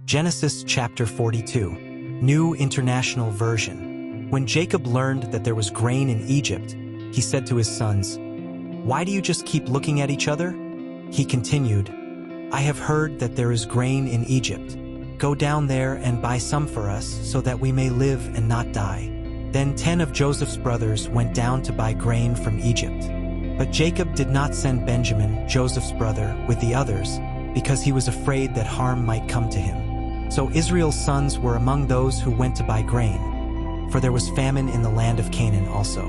Genesis chapter 42, New International Version. When Jacob learned that there was grain in Egypt, he said to his sons, "Why do you just keep looking at each other?" He continued, "I have heard that there is grain in Egypt. Go down there and buy some for us so that we may live and not die." Then 10 of Joseph's brothers went down to buy grain from Egypt. But Jacob did not send Benjamin, Joseph's brother, with the others, because he was afraid that harm might come to him. So Israel's sons were among those who went to buy grain, for there was famine in the land of Canaan also.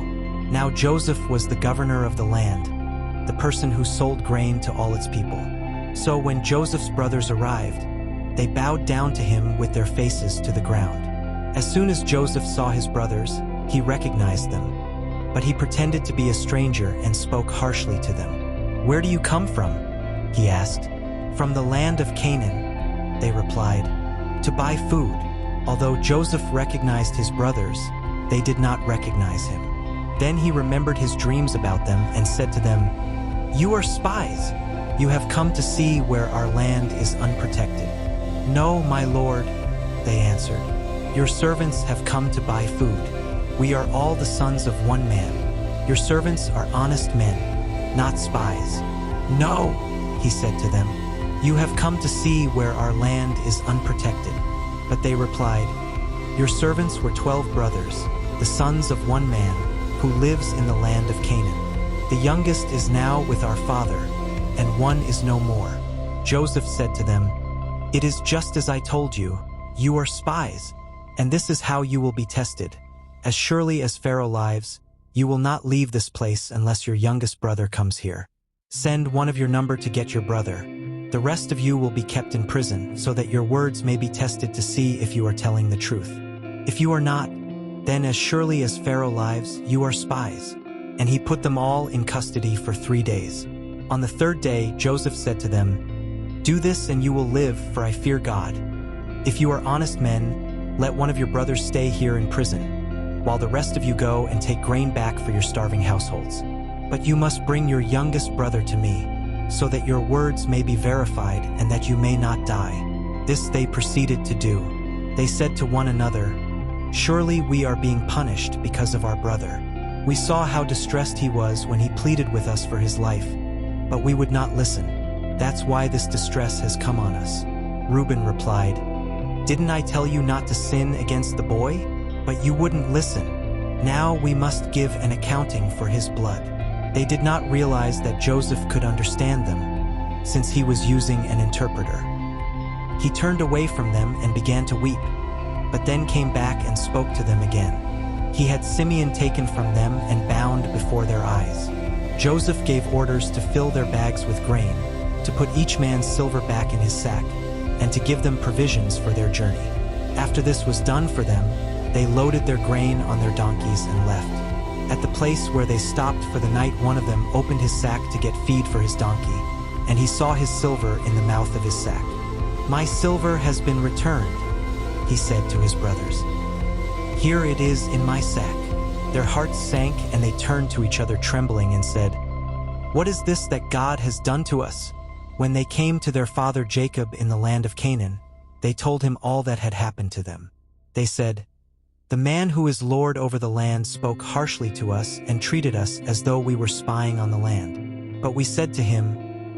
Now Joseph was the governor of the land, the person who sold grain to all its people. So when Joseph's brothers arrived, they bowed down to him with their faces to the ground. As soon as Joseph saw his brothers, he recognized them. But he pretended to be a stranger and spoke harshly to them. "Where do you come from?" he asked. "From the land of Canaan," they replied, "to buy food." Although Joseph recognized his brothers, they did not recognize him. Then he remembered his dreams about them and said to them, "You are spies. You have come to see where our land is unprotected." "No, my lord," they answered. "Your servants have come to buy food. We are all the sons of one man. Your servants are honest men, not spies." "No," he said to them. "You have come to see where our land is unprotected." But they replied, "Your servants were 12 brothers, the sons of one man, who lives in the land of Canaan. The youngest is now with our father, and one is no more." Joseph said to them, "It is just as I told you. You are spies, and this is how you will be tested. As surely as Pharaoh lives, you will not leave this place unless your youngest brother comes here. Send one of your number to get your brother. The rest of you will be kept in prison, so that your words may be tested to see if you are telling the truth. If you are not, then as surely as Pharaoh lives, you are spies." And he put them all in custody for 3 days. On the 3rd day, Joseph said to them, "Do this and you will live, for I fear God. If you are honest men, let one of your brothers stay here in prison, while the rest of you go and take grain back for your starving households. But you must bring your youngest brother to me, so that your words may be verified and that you may not die." This they proceeded to do. They said to one another, "Surely we are being punished because of our brother. We saw how distressed he was when he pleaded with us for his life, but we would not listen. That's why this distress has come on us." Reuben replied, "Didn't I tell you not to sin against the boy? But you wouldn't listen. Now we must give an accounting for his blood." They did not realize that Joseph could understand them, since he was using an interpreter. He turned away from them and began to weep, but then came back and spoke to them again. He had Simeon taken from them and bound before their eyes. Joseph gave orders to fill their bags with grain, to put each man's silver back in his sack, and to give them provisions for their journey. After this was done for them, they loaded their grain on their donkeys and left. At the place where they stopped for the night, one of them opened his sack to get feed for his donkey, and he saw his silver in the mouth of his sack. "My silver has been returned," he said to his brothers. "Here it is in my sack." Their hearts sank and they turned to each other trembling and said, "What is this that God has done to us?" When they came to their father Jacob in the land of Canaan, they told him all that had happened to them. They said, "The man who is lord over the land spoke harshly to us and treated us as though we were spying on the land. But we said to him,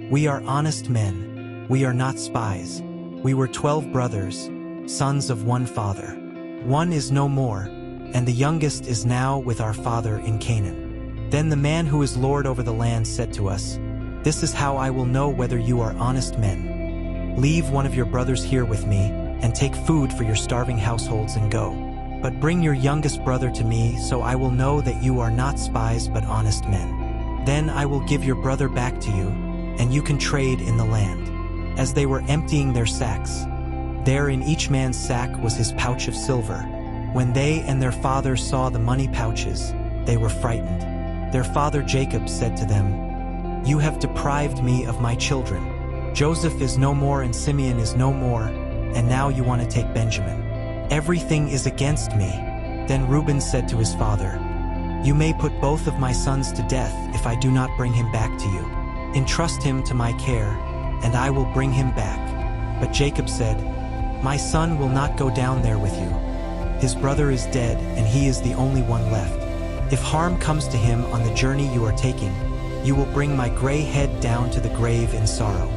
'We are honest men. We are not spies. We were 12 brothers, sons of one father. One is no more, and the youngest is now with our father in Canaan.' Then the man who is lord over the land said to us, 'This is how I will know whether you are honest men. Leave one of your brothers here with me, and take food for your starving households and go. But bring your youngest brother to me, so I will know that you are not spies but honest men. Then I will give your brother back to you, and you can trade in the land." As they were emptying their sacks, there in each man's sack was his pouch of silver. When they and their father saw the money pouches, they were frightened. Their father Jacob said to them, "You have deprived me of my children. Joseph is no more and Simeon is no more, and now you want to take Benjamin. Everything is against me." Then Reuben said to his father, "You may put both of my sons to death if I do not bring him back to you. Entrust him to my care, and I will bring him back." But Jacob said, My son will not go down there with you. His brother is dead, and he is the only one left. If harm comes to him on the journey you are taking, you will bring my gray head down to the grave in sorrow.